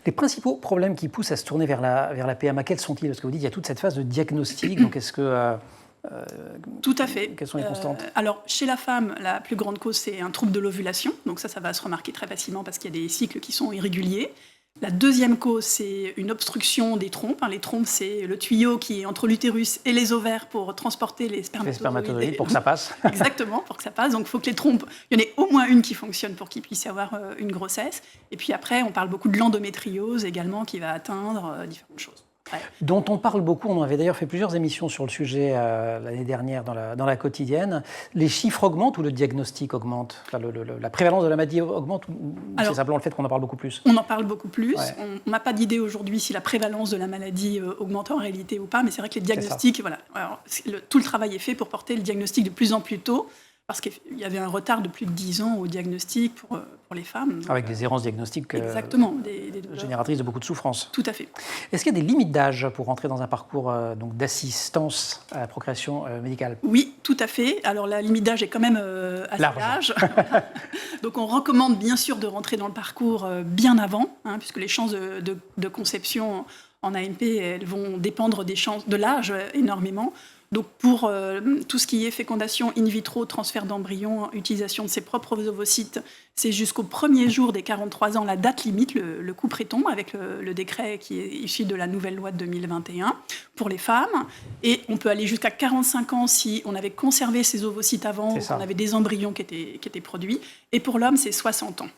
Les principaux problèmes qui poussent à se tourner vers la PMA, quels sont-ils? Parce que vous dites qu'il y a toute cette phase de diagnostic, donc est-ce que... Tout à fait. Quelles sont les constantes? Alors, chez la femme, la plus grande cause, c'est un trouble de l'ovulation. Donc ça va se remarquer très facilement parce qu'il y a des cycles qui sont irréguliers. La deuxième cause, c'est une obstruction des trompes. Les trompes, c'est le tuyau qui est entre l'utérus et les ovaires pour transporter les spermatozoïdes. Pour que ça passe. Exactement, pour que ça passe. Donc il faut que les trompes, il y en ait au moins une qui fonctionne pour qu'il puisse y avoir une grossesse. Et puis après, on parle beaucoup de l'endométriose également qui va atteindre différentes choses. Ouais. Dont on parle beaucoup, on avait d'ailleurs fait plusieurs émissions sur le sujet l'année dernière dans la quotidienne. Les chiffres augmentent ou le diagnostic augmente? La prévalence de la maladie augmente ou c'est simplement le fait qu'on en parle beaucoup plus? On en parle beaucoup plus. Ouais. On n'a pas d'idée aujourd'hui si la prévalence de la maladie augmente en réalité ou pas, mais c'est vrai que les diagnostics, voilà. Alors, tout le travail est fait pour porter le diagnostic de plus en plus tôt, parce qu'il y avait un retard de plus de 10 ans au diagnostic pour les femmes. Avec des errances diagnostiques exactement, génératrices de beaucoup de souffrance. Tout à fait. Est-ce qu'il y a des limites d'âge pour entrer dans un parcours d'assistance à la procréation médicale? Oui, tout à fait. Alors la limite d'âge est quand même assez large. Donc on recommande bien sûr de rentrer dans le parcours bien avant, puisque les chances de conception en AMP, elles vont dépendre de l'âge énormément. Donc pour tout ce qui est fécondation in vitro, transfert d'embryon, utilisation de ses propres ovocytes, c'est jusqu'au premier jour des 43 ans la date limite, le coup pré-tombe avec le décret qui est issu de la nouvelle loi de 2021 pour les femmes. Et on peut aller jusqu'à 45 ans si on avait conservé ses ovocytes avant, ou qu'on avait des embryons qui étaient produits. Et pour l'homme, c'est 60 ans.